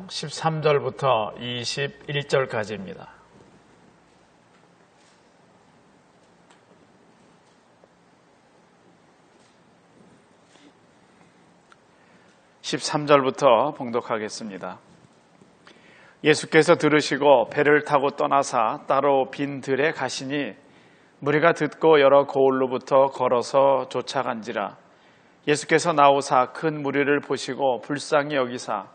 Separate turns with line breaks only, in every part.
13절부터 21절까지입니다. (13절부터) 봉독하겠습니다. 예수께서 들으시고 배를 타고 떠나사 따로 빈 들에 가시니 무리가 듣고 여러 고을로부터 걸어서 쫓아간지라. 예수께서 나오사 큰 무리를 보시고 불쌍히 여기사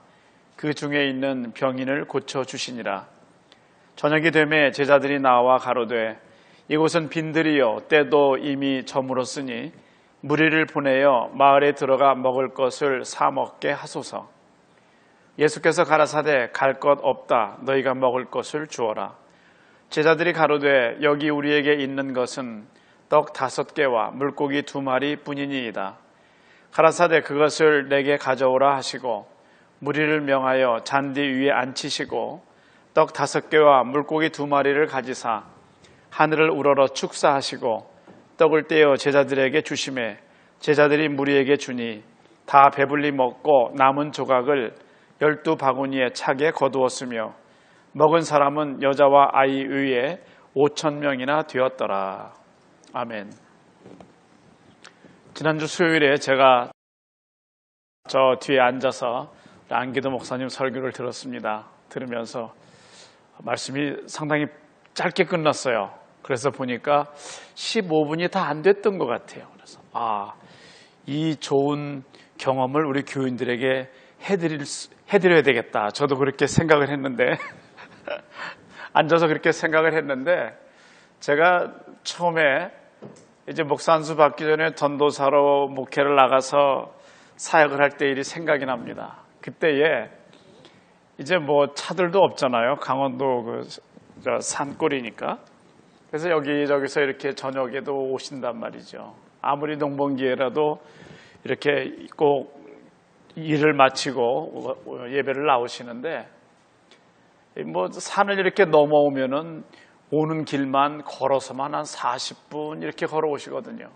그 중에 있는 병인을 고쳐주시니라. 저녁이 되매 제자들이 나와 가로되 이곳은 빈들이요 때도 이미 저물었으니 무리를 보내어 마을에 들어가 먹을 것을 사 먹게 하소서. 예수께서 가라사대 갈 것 없다. 너희가 먹을 것을 주어라. 제자들이 가로되 여기 우리에게 있는 것은 떡 5개와 물고기 2마리 뿐이니이다. 가라사대 그것을 내게 가져오라 하시고 무리를 명하여 잔디 위에 앉히시고 떡 5개와 물고기 2마리를 가지사 하늘을 우러러 축사하시고 떡을 떼어 제자들에게 주시매 제자들이 무리에게 주니 다 배불리 먹고 남은 조각을 12바구니에 차게 거두었으며 먹은 사람은 여자와 아이 외에 5,000명이나 되었더라. 아멘. 지난주 수요일에 제가 저 뒤에 앉아서 안기도 목사님 설교를 들었습니다. 들으면서 말씀이 상당히 짧게 끝났어요. 그래서 보니까 15분이 다 안 됐던 것 같아요. 그래서 이 좋은 경험을 우리 교인들에게 해드려야 되겠다. 저도 그렇게 생각을 했는데 앉아서 그렇게 생각을 했는데 제가 처음에 이제 목사 안수 받기 전에 전도사로 목회를 나가서 사역을 할 때 일이 생각이 납니다. 그때에 이제 뭐 차들도 없잖아요. 강원도 산골이니까. 그래서 여기저기서 이렇게 저녁에도 오신단 말이죠. 아무리 농번기에라도 이렇게 꼭 일을 마치고 예배를 나오시는데 뭐 산을 이렇게 넘어오면은 오는 길만 걸어서만 한 40분 이렇게 걸어오시거든요.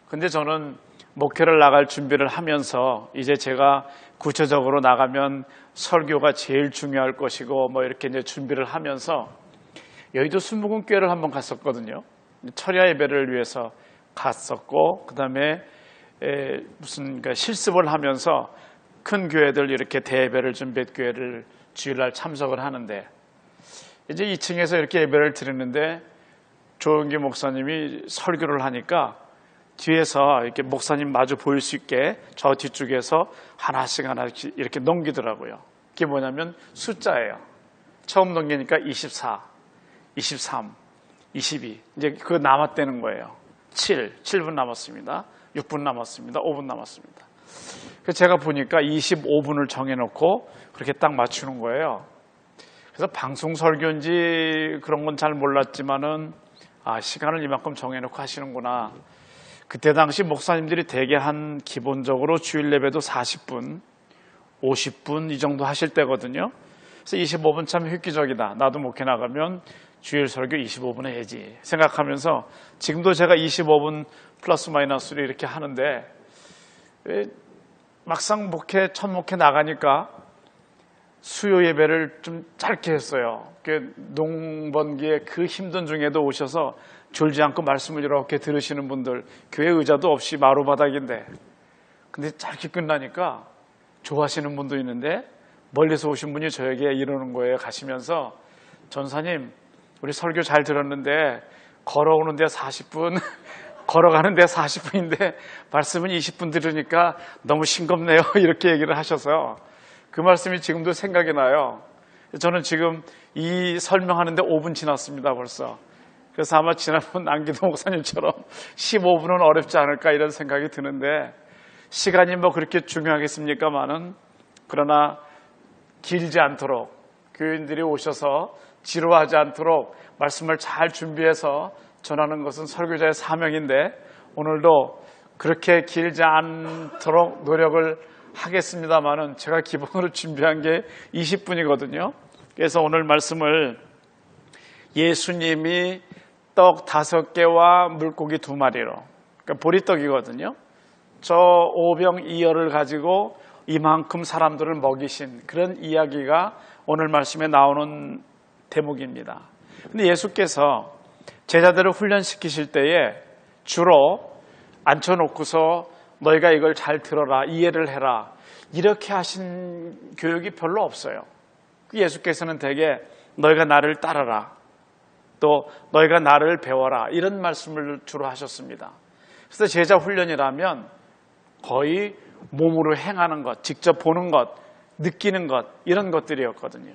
근데 저는 목회를 나갈 준비를 하면서 이제 제가 구체적으로 나가면 설교가 제일 중요할 것이고 뭐 이렇게 이제 준비를 하면서 여의도 순복음교회를 한번 갔었거든요. 철야 예배를 위해서 갔었고 그다음에 무슨 실습을 하면서 큰 교회들 이렇게 대예배를 준비한 교회를 주일날 참석을 하는데 이제 2층에서 이렇게 예배를 드리는데 조은기 목사님이 설교를 하니까 뒤에서 이렇게 목사님 마주 보일 수 있게 저 뒤쪽에서 하나씩 이렇게 넘기더라고요. 그게 뭐냐면 숫자예요. 처음 넘기니까 24, 23, 22 이제 그거 남았다는 거예요. 7분 남았습니다. 6분 남았습니다. 5분 남았습니다. 그래서 제가 보니까 25분을 정해놓고 그렇게 딱 맞추는 거예요. 그래서 방송 설교인지 그런 건 잘 몰랐지만은 시간을 이만큼 정해놓고 하시는구나. 그때 당시 목사님들이 대개 한 기본적으로 주일 예배도 40분, 50분 이 정도 하실 때거든요. 그래서 25분 참 획기적이다. 나도 목회 나가면 주일 설교 25분 해야지 생각하면서 지금도 제가 25분 플러스 마이너스로 이렇게 하는데 막상 첫 목회 나가니까 수요 예배를 좀 짧게 했어요. 농번기에 그 힘든 중에도 오셔서 졸지 않고 말씀을 이렇게 들으시는 분들 교회 의자도 없이 마루바닥인데 근데 짧게 끝나니까 좋아하시는 분도 있는데 멀리서 오신 분이 저에게 이러는 거예요. 가시면서 전사님 우리 설교 잘 들었는데 걸어오는데 40분 걸어가는데 40분인데 말씀은 20분 들으니까 너무 싱겁네요. 이렇게 얘기를 하셔서 그 말씀이 지금도 생각이 나요. 저는 지금 이 설명하는데 5분 지났습니다. 벌써. 그래서 아마 지난번 안기도 목사님처럼 15분은 어렵지 않을까 이런 생각이 드는데 시간이 뭐 그렇게 중요하겠습니까마는 그러나 길지 않도록 교인들이 오셔서 지루하지 않도록 말씀을 잘 준비해서 전하는 것은 설교자의 사명인데 오늘도 그렇게 길지 않도록 노력을 하겠습니다마는 제가 기본으로 준비한 게 20분이거든요. 그래서 오늘 말씀을 예수님이 떡 5개와 물고기 2마리로 그러니까 보리떡이거든요. 저 오병 이어를 가지고 이만큼 사람들을 먹이신 그런 이야기가 오늘 말씀에 나오는 대목입니다. 근데 예수께서 제자들을 훈련시키실 때에 주로 앉혀놓고서 너희가 이걸 잘 들어라, 이해를 해라, 이렇게 하신 교육이 별로 없어요. 예수께서는 대개 너희가 나를 따르라, 또 너희가 나를 배워라, 이런 말씀을 주로 하셨습니다. 그래서 제자 훈련이라면 거의 몸으로 행하는 것, 직접 보는 것, 느끼는 것, 이런 것들이었거든요.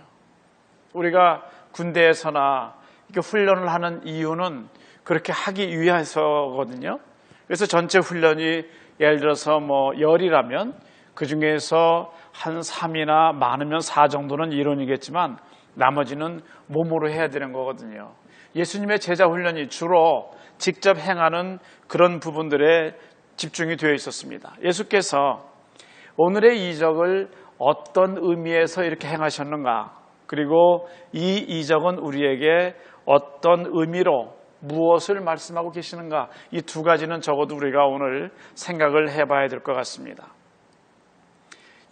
우리가 군대에서나 이렇게 훈련을 하는 이유는 그렇게 하기 위해서거든요. 그래서 전체 훈련이 예를 들어서 열이라면 그 중에서 한 3이나 많으면 4 정도는 이론이겠지만 나머지는 몸으로 해야 되는 거거든요. 예수님의 제자 훈련이 주로 직접 행하는 그런 부분들에 집중이 되어 있었습니다. 예수께서 오늘의 이적을 어떤 의미에서 이렇게 행하셨는가, 그리고 이 이적은 우리에게 어떤 의미로 무엇을 말씀하고 계시는가, 이 두 가지는 적어도 우리가 오늘 생각을 해봐야 될 것 같습니다.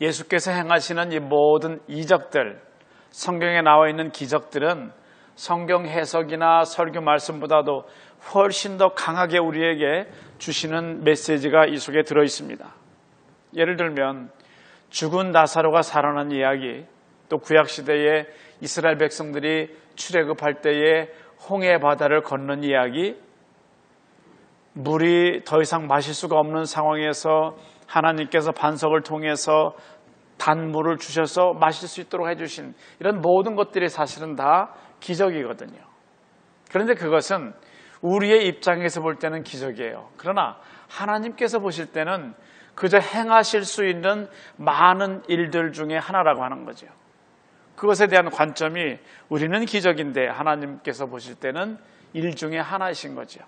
예수께서 행하시는 이 모든 이적들, 성경에 나와 있는 기적들은 성경 해석이나 설교 말씀보다도 훨씬 더 강하게 우리에게 주시는 메시지가 이 속에 들어 있습니다. 예를 들면 죽은 나사로가 살아난 이야기, 또 구약시대에 이스라엘 백성들이 출애굽할 때에 홍해 바다를 건넌 이야기, 물이 더 이상 마실 수가 없는 상황에서 하나님께서 반석을 통해서 단물을 주셔서 마실 수 있도록 해주신 이런 모든 것들이 사실은 다 기적이거든요. 그런데 그것은 우리의 입장에서 볼 때는 기적이에요. 그러나 하나님께서 보실 때는 그저 행하실 수 있는 많은 일들 중에 하나라고 하는 거죠. 그것에 대한 관점이 우리는 기적인데 하나님께서 보실 때는 일 중에 하나이신 거죠.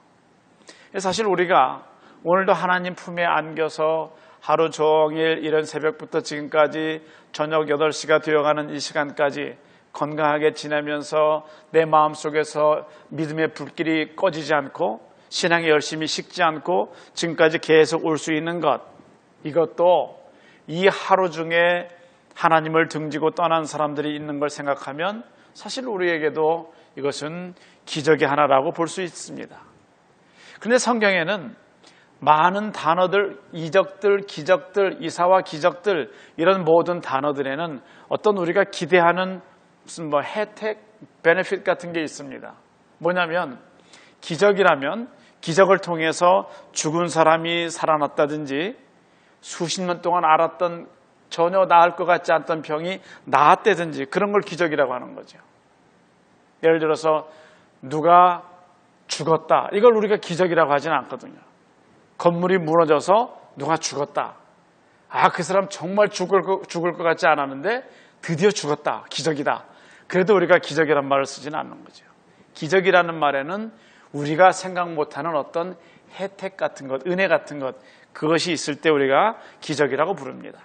사실 우리가 오늘도 하나님 품에 안겨서 하루 종일 이런 새벽부터 지금까지 저녁 8시가 되어가는 이 시간까지 건강하게 지내면서 내 마음속에서 믿음의 불길이 꺼지지 않고 신앙에 열심히 식지 않고 지금까지 계속 올 수 있는 것, 이것도 이 하루 중에 하나님을 등지고 떠난 사람들이 있는 걸 생각하면 사실 우리에게도 이것은 기적의 하나라고 볼 수 있습니다. 그런데 성경에는 많은 단어들, 이적들, 기적들, 이사와 기적들, 이런 모든 단어들에는 어떤 우리가 기대하는 무슨 혜택, 베네핏 같은 게 있습니다. 뭐냐면 기적이라면 기적을 통해서 죽은 사람이 살아났다든지 수십 년 동안 앓았던 전혀 나을 것 같지 않던 병이 나았다든지 그런 걸 기적이라고 하는 거죠. 예를 들어서 누가 죽었다, 이걸 우리가 기적이라고 하지는 않거든요. 건물이 무너져서 누가 죽었다, 그 사람 정말 죽을 것 같지 않았는데 드디어 죽었다, 기적이다. 그래도 우리가 기적이란 말을 쓰지는 않는 거죠. 기적이라는 말에는 우리가 생각 못하는 어떤 혜택 같은 것, 은혜 같은 것, 그것이 있을 때 우리가 기적이라고 부릅니다.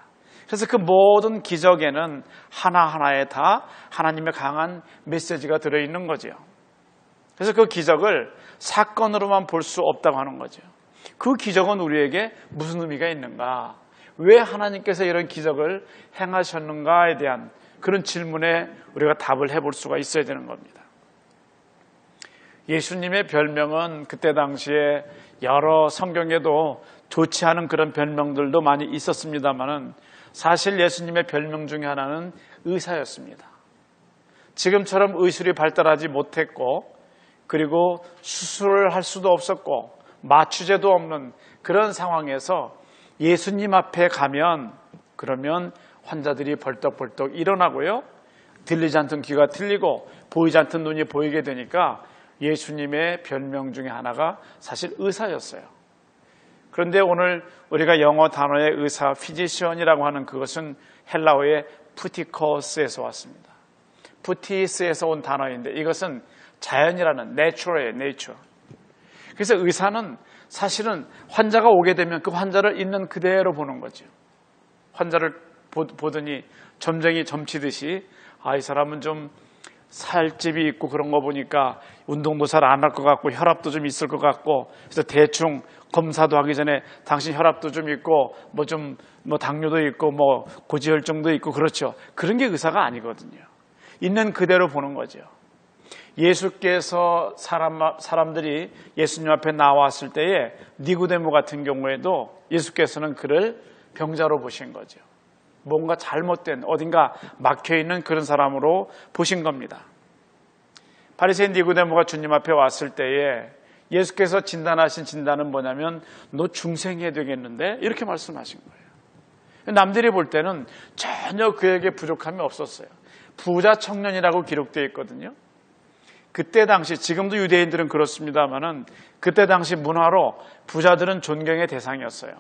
그래서 그 모든 기적에는 하나하나에 다 하나님의 강한 메시지가 들어있는 거죠. 그래서 그 기적을 사건으로만 볼 수 없다고 하는 거죠. 그 기적은 우리에게 무슨 의미가 있는가? 왜 하나님께서 이런 기적을 행하셨는가에 대한 그런 질문에 우리가 답을 해볼 수가 있어야 되는 겁니다. 예수님의 별명은 그때 당시에 여러 성경에도 좋지 않은 그런 별명들도 많이 있었습니다만은 사실 예수님의 별명 중에 하나는 의사였습니다. 지금처럼 의술이 발달하지 못했고, 그리고 수술을 할 수도 없었고 마취제도 없는 그런 상황에서 예수님 앞에 가면 그러면 환자들이 벌떡벌떡 일어나고요, 들리지 않던 귀가 들리고 보이지 않던 눈이 보이게 되니까 예수님의 별명 중에 하나가 사실 의사였어요. 그런데 오늘 우리가 영어 단어의 의사, 피지시언이라고 하는 그것은 헬라어의 푸티코스에서 왔습니다. 푸티스에서 온 단어인데 이것은 자연이라는 natural이에요, nature. 그래서 의사는 사실은 환자가 오게 되면 그 환자를 있는 그대로 보는 거죠. 환자를 보더니 점쟁이 점치듯이 이 사람은 좀 살집이 있고 그런 거 보니까 운동도 잘 안 할 것 같고 혈압도 좀 있을 것 같고, 그래서 대충 검사도 하기 전에 당신 혈압도 좀 있고 뭐 당뇨도 있고 뭐 고지혈증도 있고 그렇죠. 그런 게 의사가 아니거든요. 있는 그대로 보는 거죠. 예수께서 사람들이 예수님 앞에 나왔을 때에 니고데모 같은 경우에도 예수께서는 그를 병자로 보신 거죠. 뭔가 잘못된 어딘가 막혀있는 그런 사람으로 보신 겁니다. 바리새인 니고데모가 주님 앞에 왔을 때에 예수께서 진단하신 진단은 뭐냐면 너 중생해야 되겠는데 이렇게 말씀하신 거예요. 남들이 볼 때는 전혀 그에게 부족함이 없었어요. 부자 청년이라고 기록되어 있거든요. 그때 당시, 지금도 유대인들은 그렇습니다만은 그때 당시 문화로 부자들은 존경의 대상이었어요.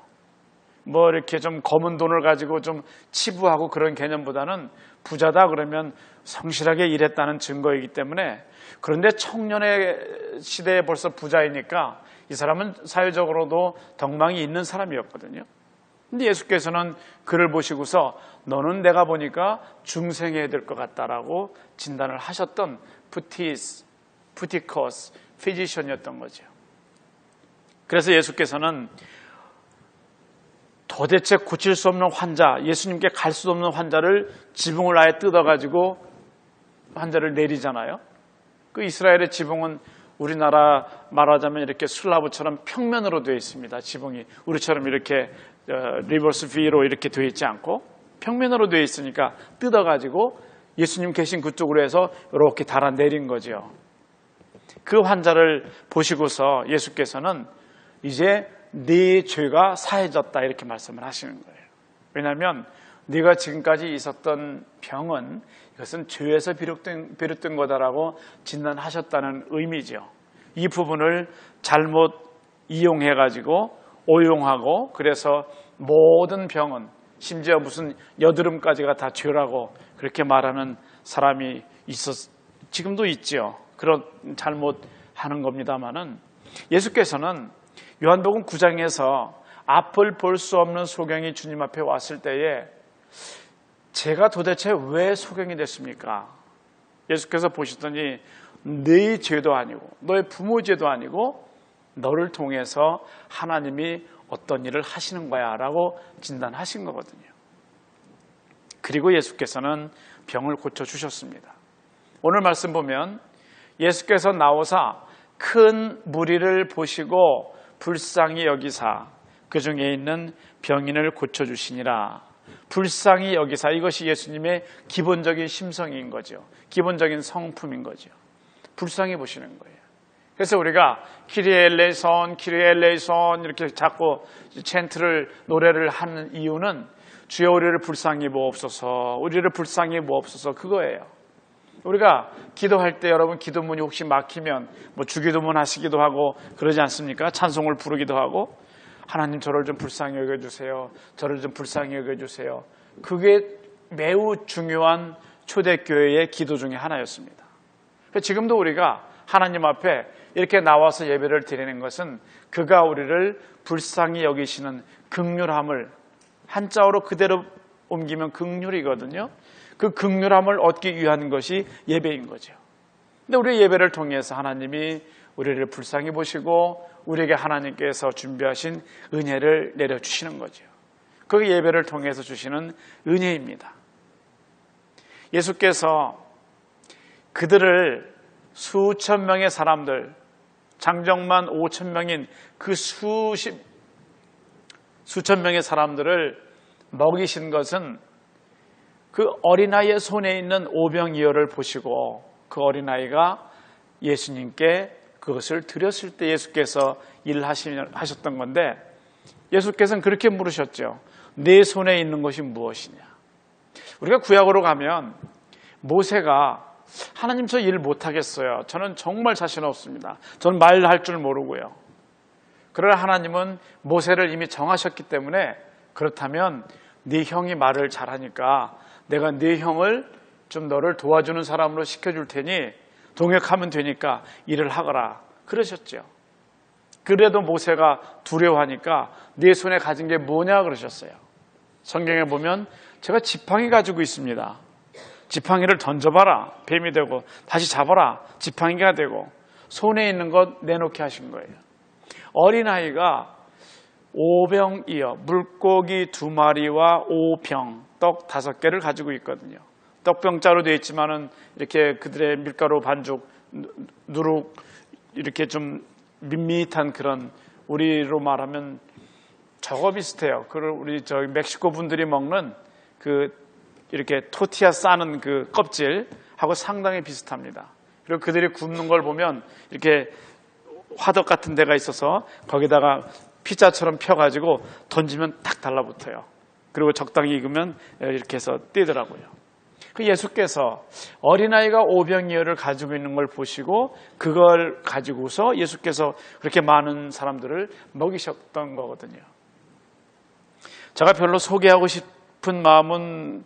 뭐 이렇게 좀 검은 돈을 가지고 좀 치부하고 그런 개념보다는 부자다 그러면 성실하게 일했다는 증거이기 때문에, 그런데 청년의 시대에 벌써 부자이니까 이 사람은 사회적으로도 덕망이 있는 사람이었거든요. 근데 예수께서는 그를 보시고서 너는 내가 보니까 중생해야 될 것 같다라고 진단을 하셨던 푸티커스 피지션이었던 거죠. 그래서 예수께서는 도대체 고칠 수 없는 환자, 예수님께 갈 수 없는 환자를 지붕을 아예 뜯어가지고 환자를 내리잖아요. 그 이스라엘의 지붕은 우리나라 말하자면 이렇게 슬라브처럼 평면으로 되어 있습니다. 지붕이 우리처럼 이렇게 리버스 V로 이렇게 되어 있지 않고 평면으로 되어 있으니까 뜯어가지고 예수님 계신 그쪽으로 해서 이렇게 달아 내린 거죠. 그 환자를 보시고서 예수께서는 이제 네 죄가 사해졌다 이렇게 말씀을 하시는 거예요. 왜냐하면 네가 지금까지 있었던 병은 이것은 죄에서 비롯된 거다라고 진단하셨다는 의미죠. 이 부분을 잘못 이용해가지고 오용하고 그래서 모든 병은 심지어 무슨 여드름까지가 다 죄라고 그렇게 말하는 사람이 지금도 있죠. 그런 잘못하는 겁니다만은 예수께서는 요한복음 9장에서 앞을 볼 수 없는 소경이 주님 앞에 왔을 때에 제가 도대체 왜 소경이 됐습니까? 예수께서 보시더니 네 죄도 아니고 너의 부모 죄도 아니고 너를 통해서 하나님이 어떤 일을 하시는 거야 라고 진단하신 거거든요. 그리고 예수께서는 병을 고쳐주셨습니다. 오늘 말씀 보면 예수께서 나오사 큰 무리를 보시고 불쌍히 여기사 그 중에 있는 병인을 고쳐주시니라. 불쌍히 여기사, 이것이 예수님의 기본적인 심성인 거죠. 기본적인 성품인 거죠. 불쌍히 보시는 거예요. 그래서 우리가 키리에 엘레이손 이렇게 자꾸 챈트를 노래를 하는 이유는 주여 우리를 불쌍히 보옵소서, 우리를 불쌍히 보옵소서, 그거예요. 우리가 기도할 때 여러분 기도문이 혹시 막히면 뭐 주기도문 하시기도 하고 그러지 않습니까? 찬송을 부르기도 하고 하나님 저를 좀 불쌍히 여겨주세요. 저를 좀 불쌍히 여겨주세요. 그게 매우 중요한 초대교회의 기도 중에 하나였습니다. 지금도 우리가 하나님 앞에 이렇게 나와서 예배를 드리는 것은 그가 우리를 불쌍히 여기시는 긍휼함을, 한자어로 그대로 옮기면 긍휼이거든요. 그 긍휼함을 얻기 위한 것이 예배인 거죠. 근데 우리 예배를 통해서 하나님이 우리를 불쌍히 보시고 우리에게 하나님께서 준비하신 은혜를 내려주시는 거죠. 그 예배를 통해서 주시는 은혜입니다. 예수께서 그들을 수천 명의 사람들, 장정만 5천 명인 그 수천 명의 사람들을 먹이신 것은 그 어린아이의 손에 있는 오병이어를 보시고 그 어린아이가 예수님께 그것을 드렸을 때 예수께서 일하셨던 건데, 예수께서는 그렇게 물으셨죠. 내 손에 있는 것이 무엇이냐? 우리가 구약으로 가면 모세가 하나님 저 일 못하겠어요. 저는 정말 자신 없습니다. 저는 말할 줄 모르고요. 그러나 하나님은 모세를 이미 정하셨기 때문에 그렇다면 네 형이 말을 잘하니까 내가 네 형을 좀 너를 도와주는 사람으로 시켜줄 테니 동역하면 되니까 일을 하거라 그러셨죠. 그래도 모세가 두려워하니까 네 손에 가진 게 뭐냐 그러셨어요. 성경에 보면 제가 지팡이 가지고 있습니다. 지팡이를 던져봐라. 뱀이 되고 다시 잡아라. 지팡이가 되고 손에 있는 것 내놓게 하신 거예요. 어린아이가 5병이요. 물고기 2마리와 5병, 떡 5개를 가지고 있거든요. 떡병자로 되어 있지만은 이렇게 그들의 밀가루 반죽, 누룩, 이렇게 좀 밋밋한 그런, 우리로 말하면 저거 비슷해요. 우리 멕시코 분들이 먹는 이렇게 토티아 싸는 그 껍질하고 상당히 비슷합니다. 그리고 그들이 굽는 걸 보면 이렇게 화덕 같은 데가 있어서 거기다가 피자처럼 펴가지고 던지면 딱 달라붙어요. 그리고 적당히 익으면 이렇게 해서 띄더라고요. 그 예수께서 어린아이가 오병이어를 가지고 있는 걸 보시고 그걸 가지고서 예수께서 그렇게 많은 사람들을 먹이셨던 거거든요. 제가 별로 소개하고 싶은 마음은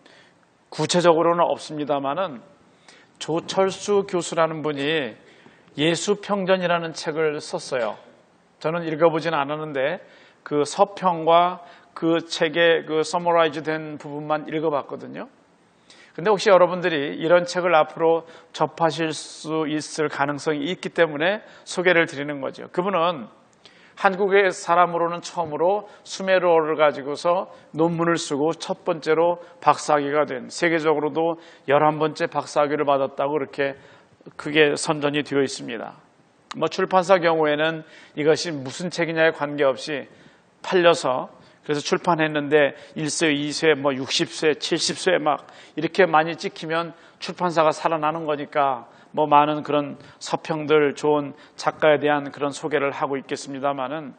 구체적으로는 없습니다만은 조철수 교수라는 분이 예수평전이라는 책을 썼어요. 저는 읽어보진 않았는데 그 서평과 그 책의 그 서머라이즈 된 부분만 읽어봤거든요. 근데 혹시 여러분들이 이런 책을 앞으로 접하실 수 있을 가능성이 있기 때문에 소개를 드리는 거죠. 그분은 한국의 사람으로는 처음으로 수메르어를 가지고서 논문을 쓰고 첫 번째로 박사학위가 된, 세계적으로도 11번째 박사학위를 받았다고 그렇게 크게 선전이 되어 있습니다. 출판사 경우에는 이것이 무슨 책이냐에 관계없이 팔려서 그래서 출판했는데 1세, 2세, 60세, 70세 막 이렇게 많이 찍히면 출판사가 살아나는 거니까 많은 그런 서평들, 좋은 작가에 대한 그런 소개를 하고 있겠습니다만은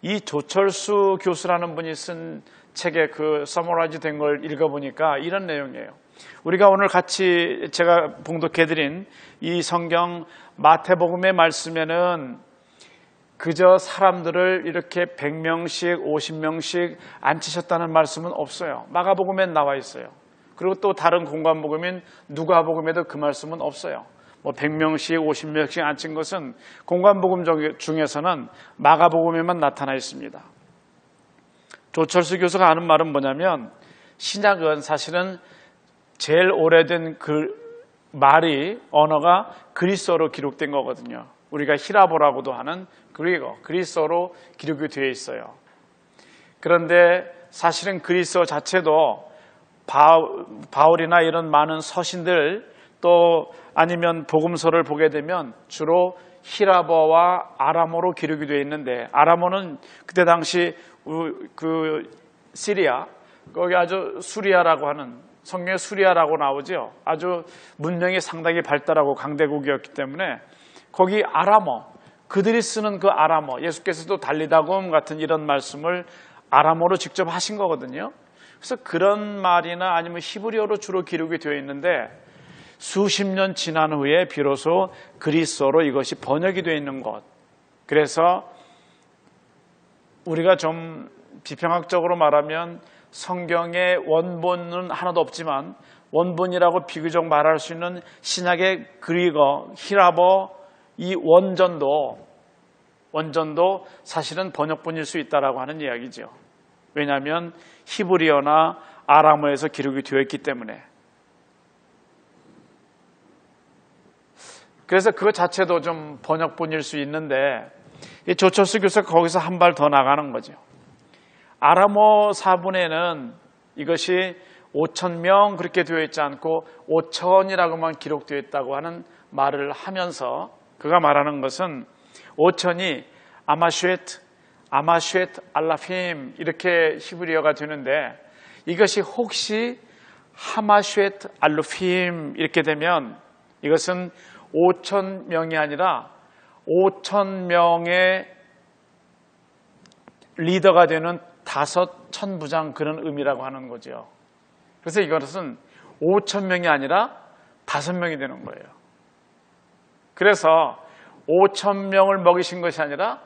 이 조철수 교수라는 분이 쓴 책에 그 서머라이즈 된 걸 읽어보니까 이런 내용이에요. 우리가 오늘 같이 제가 봉독해드린 이 성경 마태복음의 말씀에는 그저 사람들을 이렇게 100명씩 50명씩 앉히셨다는 말씀은 없어요. 마가복음엔 나와 있어요. 그리고 또 다른 공관복음인 누가복음에도 그 말씀은 없어요. 100명씩 50명씩 앉힌 것은 공관복음 중에서는 마가복음에만 나타나 있습니다. 조철수 교수가 하는 말은 뭐냐면 신약은 사실은 제일 오래된 그 말이 언어가 그리스어로 기록된 거거든요. 우리가 히라보라고도 하는 그리스어로 기록이 되어 있어요. 그런데 사실은 그리스어 자체도 바울이나 이런 많은 서신들 또 아니면 복음서를 보게 되면 주로 히라보와 아람어로 기록이 되어 있는데 아람어는 그때 당시 그 시리아, 거기 아주 수리아라고 하는 성경에 수리아라고 나오죠. 아주 문명이 상당히 발달하고 강대국이었기 때문에 거기 아람어, 그들이 쓰는 그 아람어, 예수께서도 달리다곰 같은 이런 말씀을 아람어로 직접 하신 거거든요. 그래서 그런 말이나 아니면 히브리어로 주로 기록이 되어 있는데 수십 년 지난 후에 비로소 그리스어로 이것이 번역이 되어 있는 것. 그래서 우리가 좀 비평학적으로 말하면 성경의 원본은 하나도 없지만 원본이라고 비교적 말할 수 있는 신약의 그리거, 히라보 이 원전도 사실은 번역본일 수 있다라고 하는 이야기죠. 왜냐하면 히브리어나 아람어에서 기록이 되어 있기 때문에. 그래서 그것 자체도 좀 번역본일 수 있는데 이 조철수 교수가 거기서 한 발 더 나가는 거죠. 아람어 사본에는 이것이 5,000명 그렇게 되어 있지 않고 5,000이라고만 기록되어 있다고 하는 말을 하면서 그가 말하는 것은 5,000이 아마쉐트 알라핌 이렇게 히브리어가 되는데 이것이 혹시 하마쉐트 알루핌 이렇게 되면 이것은 5,000명이 아니라 5,000명의 리더가 되는 5,000부장 그런 의미라고 하는 거죠. 그래서 이것은 5,000명이 아니라 5명이 되는 거예요. 그래서 5,000명을 먹이신 것이 아니라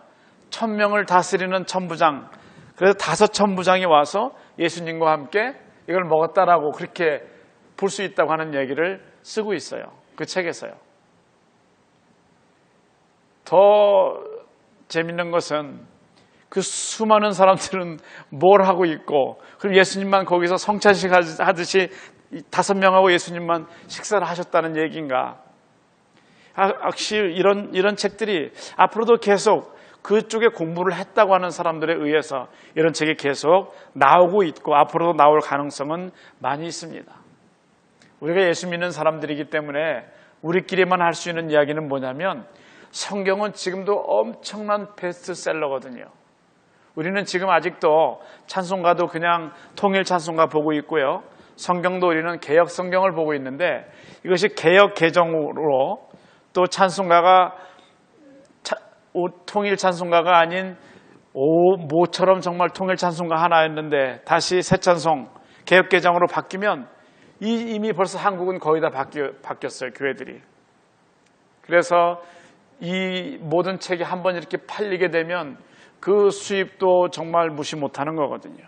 1,000명을 다스리는 천부장, 그래서 5,000부장이 와서 예수님과 함께 이걸 먹었다라고 그렇게 볼 수 있다고 하는 얘기를 쓰고 있어요. 그 책에서요. 더 재밌는 것은 그 수많은 사람들은 뭘 하고 있고 그럼 예수님만 거기서 성찬식 하듯이 5명하고 예수님만 식사를 하셨다는 얘기인가? 역시 이런 책들이 앞으로도 계속 그쪽에 공부를 했다고 하는 사람들에 의해서 이런 책이 계속 나오고 있고 앞으로도 나올 가능성은 많이 있습니다. 우리가 예수 믿는 사람들이기 때문에 우리끼리만 할 수 있는 이야기는 뭐냐면 성경은 지금도 엄청난 베스트셀러거든요. 우리는 지금 아직도 찬송가도 그냥 통일 찬송가 보고 있고요. 성경도 우리는 개역 성경을 보고 있는데 이것이 개역 개정으로 또 찬송가가 통일 찬송가가 아닌 모처럼 정말 통일 찬송가 하나였는데 다시 새 찬송 개역 개정으로 바뀌면 이미 벌써 한국은 거의 다 바뀌었어요. 교회들이. 그래서 이 모든 책이 한번 이렇게 팔리게 되면 그 수입도 정말 무시 못하는 거거든요.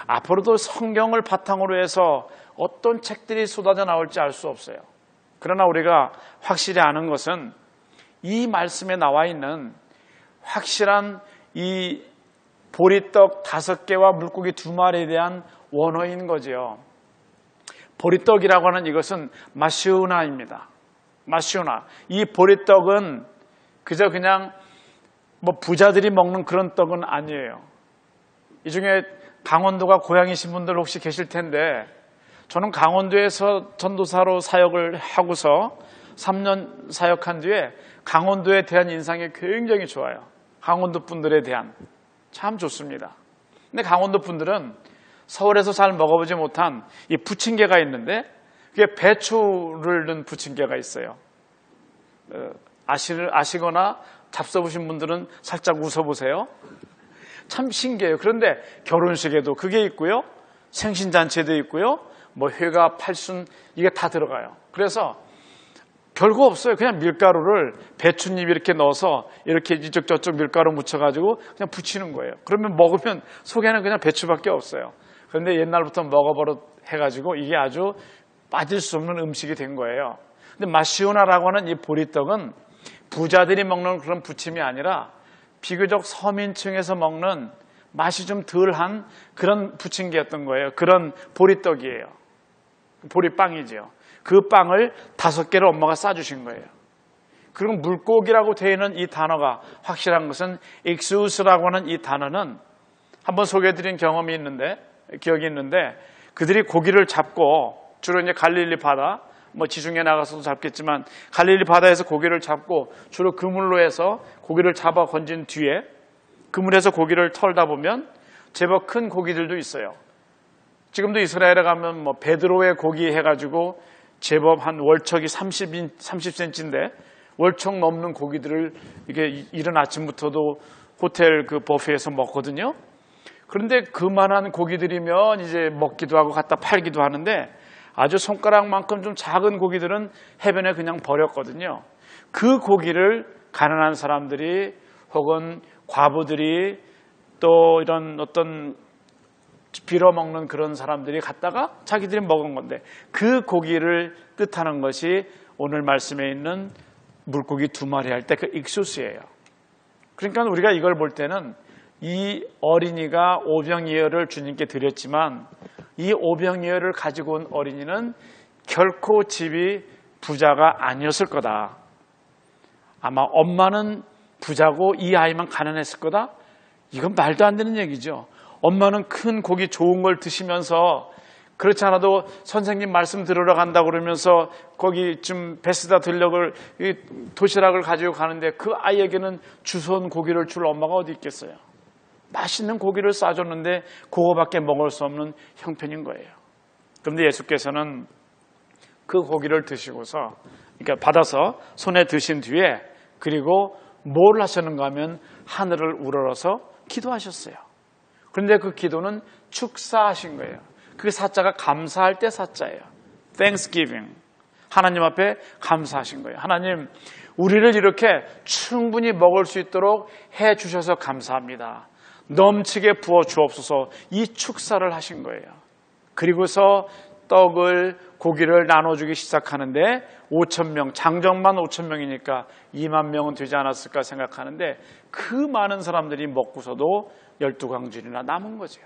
앞으로도 성경을 바탕으로 해서 어떤 책들이 쏟아져 나올지 알 수 없어요. 그러나 우리가 확실히 아는 것은 이 말씀에 나와 있는 확실한 이 보리떡 5개와 물고기 2마리에 대한 원어인 거지요. 보리떡이라고 하는 이것은 마시우나입니다. 마시우나. 이 보리떡은 그저 그냥 부자들이 먹는 그런 떡은 아니에요. 이 중에 강원도가 고향이신 분들 혹시 계실 텐데 저는 강원도에서 전도사로 사역을 하고서 3년 사역한 뒤에 강원도에 대한 인상이 굉장히 좋아요. 강원도 분들에 대한 참 좋습니다. 근데 강원도 분들은 서울에서 잘 먹어보지 못한 이 부침개가 있는데 그게 배추를 넣은 부침개가 있어요. 아시거나 잡숴보신 분들은 살짝 웃어보세요. 참 신기해요. 그런데 결혼식에도 그게 있고요. 생신잔치에도 있고요. 회가, 팔순 이게 다 들어가요. 그래서 별거 없어요. 그냥 밀가루를 배춧잎 이렇게 넣어서 이렇게 이쪽 저쪽 밀가루 묻혀가지고 그냥 부치는 거예요. 그러면 먹으면 속에는 그냥 배추밖에 없어요. 그런데 옛날부터 먹어버릇 해가지고 이게 아주 빠질 수 없는 음식이 된 거예요. 근데 마시오나라고 하는 이 보리떡은 부자들이 먹는 그런 부침이 아니라 비교적 서민층에서 먹는 맛이 좀 덜한 그런 부침개였던 거예요. 그런 보리떡이에요. 보리빵이죠. 그 빵을 5개를 엄마가 싸주신 거예요. 그리고 물고기라고 되어 있는 이 단어가 확실한 것은 익수스라고 하는 이 단어는 한번 소개해드린 경험이 있는데 기억이 있는데 그들이 고기를 잡고 주로 이제 갈릴리 바다 지중해 나가서도 잡겠지만 갈릴리 바다에서 고기를 잡고 주로 그물로 해서 고기를 잡아 건진 뒤에 그물에서 고기를 털다 보면 제법 큰 고기들도 있어요. 지금도 이스라엘에 가면 베드로의 고기 해가지고 제법 한 월척이 30cm인데 월척 넘는 고기들을 이게 이른 아침부터도 호텔 그 버페에서 먹거든요. 그런데 그만한 고기들이면 이제 먹기도 하고 갖다 팔기도 하는데 아주 손가락만큼 좀 작은 고기들은 해변에 그냥 버렸거든요. 그 고기를 가난한 사람들이 혹은 과부들이 또 이런 어떤 빌어먹는 그런 사람들이 갖다가 자기들이 먹은 건데 그 고기를 뜻하는 것이 오늘 말씀에 있는 물고기 2마리 할 때 그 익수스예요. 그러니까 우리가 이걸 볼 때는 이 어린이가 오병이어를 주님께 드렸지만 이 오병이어를 가지고 온 어린이는 결코 집이 부자가 아니었을 거다. 아마 엄마는 부자고 이 아이만 가난했을 거다. 이건 말도 안 되는 얘기죠. 엄마는 큰 고기 좋은 걸 드시면서 그렇지 않아도 선생님 말씀 들으러 간다 그러면서 거기 좀 베스다 들녘을 도시락을 가지고 가는데 그 아이에게는 주워온 고기를 줄 엄마가 어디 있겠어요. 맛있는 고기를 싸줬는데 그거밖에 먹을 수 없는 형편인 거예요. 그런데 예수께서는 그 고기를 드시고서 그러니까 받아서 손에 드신 뒤에 그리고 뭘 하셨는가 하면 하늘을 우러러서 기도하셨어요. 그런데 그 기도는 축사하신 거예요. 그 사자가 감사할 때 사자예요. Thanksgiving. 하나님 앞에 감사하신 거예요. 하나님, 우리를 이렇게 충분히 먹을 수 있도록 해 주셔서 감사합니다. 넘치게 부어 주옵소서. 이 축사를 하신 거예요. 그리고서 고기를 나눠주기 시작하는데 5,000명, 장정만 5,000명이니까 2만 명은 되지 않았을까 생각하는데 그 많은 사람들이 먹고서도 12광줄이나 남은 거죠.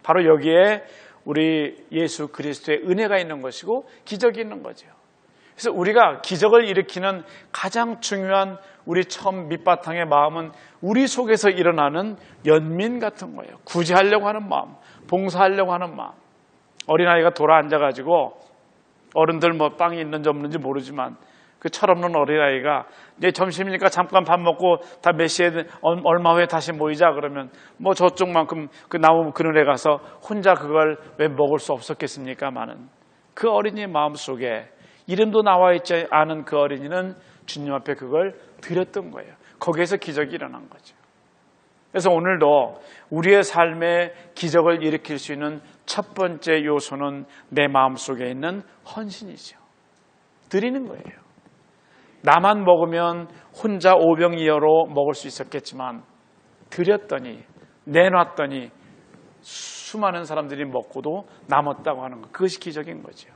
바로 여기에 우리 예수 그리스도의 은혜가 있는 것이고 기적이 있는 거죠. 그래서 우리가 기적을 일으키는 가장 중요한 우리 처음 밑바탕의 마음은 우리 속에서 일어나는 연민 같은 거예요. 구제하려고 하는 마음, 봉사하려고 하는 마음. 어린아이가 돌아 앉아가지고 어른들 뭐 빵이 있는지 없는지 모르지만 그 철없는 어린아이가 이제 점심이니까 잠깐 밥 먹고 다 몇 시에 얼마 후에 다시 모이자 그러면 뭐 저쪽만큼 그 나무 그늘에 가서 혼자 그걸 왜 먹을 수 없었겠습니까마는 그 어린이의 마음속에 이름도 나와 있지 않은 그 어린이는 주님 앞에 그걸 드렸던 거예요. 거기에서 기적이 일어난 거죠. 그래서 오늘도 우리의 삶에 기적을 일으킬 수 있는 첫 번째 요소는 내 마음속에 있는 헌신이죠. 드리는 거예요. 나만 먹으면 혼자 오병이어로 먹을 수 있었겠지만 드렸더니 내놨더니 수많은 사람들이 먹고도 남았다고 하는 것, 그것이 기적인 거죠.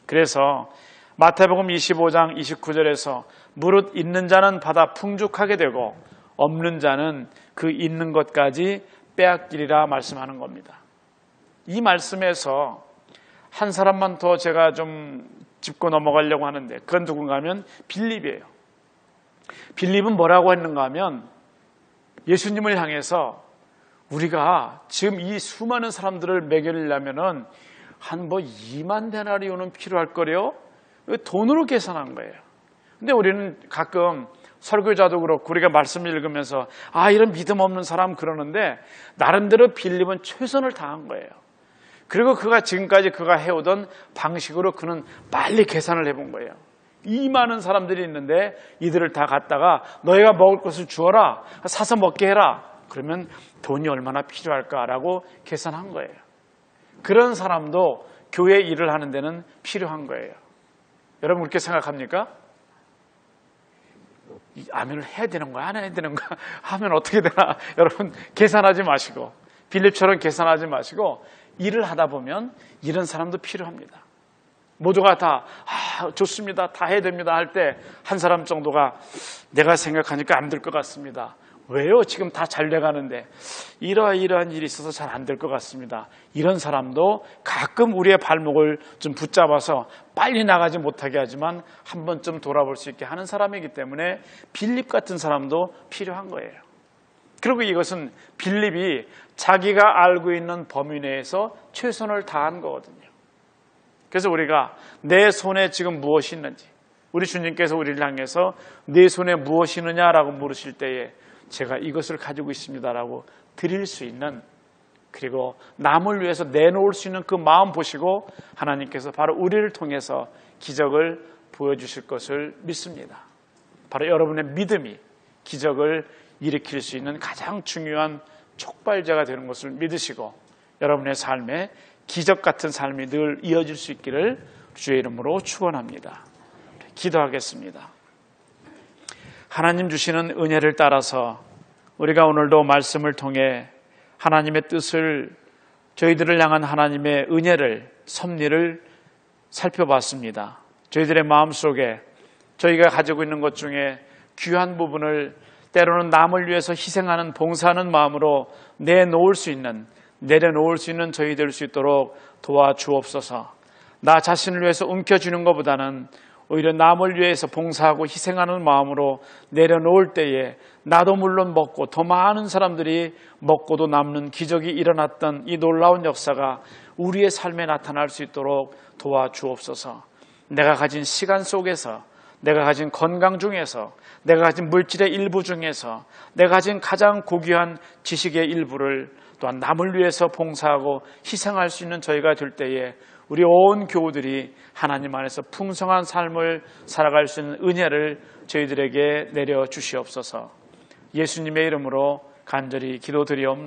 그래서 마태복음 25장 29절에서 무릇 있는 자는 받아 풍족하게 되고 없는 자는 그 있는 것까지 빼앗기리라 말씀하는 겁니다. 이 말씀에서 한 사람만 더 제가 좀 짚고 넘어가려고 하는데 그건 누군가 하면 빌립이에요. 빌립은 뭐라고 했는가 하면 예수님을 향해서 우리가 지금 이 수많은 사람들을 먹이려면은 한 2만 데나리온은 필요할 거래요. 돈으로 계산한 거예요. 근데 우리는 가끔 설교자도 그렇고 우리가 말씀 읽으면서 이런 믿음 없는 사람 그러는데 나름대로 빌립은 최선을 다한 거예요. 그리고 그가 지금까지 그가 해오던 방식으로 그는 빨리 계산을 해본 거예요. 이 많은 사람들이 있는데 이들을 다 갖다가 너희가 먹을 것을 주어라. 사서 먹게 해라. 그러면 돈이 얼마나 필요할까라고 계산한 거예요. 그런 사람도 교회 일을 하는 데는 필요한 거예요. 여러분 그렇게 생각합니까? 아멘을 해야 되는 거야? 안 해야 되는 거야? 하면 어떻게 되나? 여러분 계산하지 마시고 빌립처럼 계산하지 마시고 일을 하다 보면 이런 사람도 필요합니다. 모두가 다 좋습니다. 다 해야 됩니다 할 때 한 사람 정도가 내가 생각하니까 안 될 것 같습니다. 왜요? 지금 다 잘 돼가는데 이러한 일이 있어서 잘 안 될 것 같습니다. 이런 사람도 가끔 우리의 발목을 좀 붙잡아서 빨리 나가지 못하게 하지만 한 번쯤 돌아볼 수 있게 하는 사람이기 때문에 빌립 같은 사람도 필요한 거예요. 그리고 이것은 빌립이 자기가 알고 있는 범위 내에서 최선을 다한 거거든요. 그래서 우리가 내 손에 지금 무엇이 있는지 우리 주님께서 우리를 향해서 내 손에 무엇이 있느냐라고 물으실 때에 제가 이것을 가지고 있습니다라고 드릴 수 있는 그리고 남을 위해서 내놓을 수 있는 그 마음 보시고 하나님께서 바로 우리를 통해서 기적을 보여주실 것을 믿습니다. 바로 여러분의 믿음이 기적을 일으킬 수 있는 가장 중요한 촉발제가 되는 것을 믿으시고 여러분의 삶에 기적 같은 삶이 늘 이어질 수 있기를 주의 이름으로 축원합니다. 기도하겠습니다. 하나님 주시는 은혜를 따라서 우리가 오늘도 말씀을 통해 하나님의 뜻을 저희들을 향한 하나님의 은혜를 섭리를 살펴봤습니다. 저희들의 마음속에 저희가 가지고 있는 것 중에 귀한 부분을 때로는 남을 위해서 희생하는 봉사하는 마음으로 내놓을 수 있는 내려놓을 수 있는 저희 될 수 있도록 도와주옵소서. 나 자신을 위해서 움켜쥐는 것보다는 오히려 남을 위해서 봉사하고 희생하는 마음으로 내려놓을 때에 나도 물론 먹고 더 많은 사람들이 먹고도 남는 기적이 일어났던 이 놀라운 역사가 우리의 삶에 나타날 수 있도록 도와주옵소서. 내가 가진 시간 속에서 내가 가진 건강 중에서 내가 가진 물질의 일부 중에서 내가 가진 가장 고귀한 지식의 일부를 또한 남을 위해서 봉사하고 희생할 수 있는 저희가 될 때에 우리 온 교우들이 하나님 안에서 풍성한 삶을 살아갈 수 있는 은혜를 저희들에게 내려 주시옵소서. 예수님의 이름으로 간절히 기도드리옵나이다.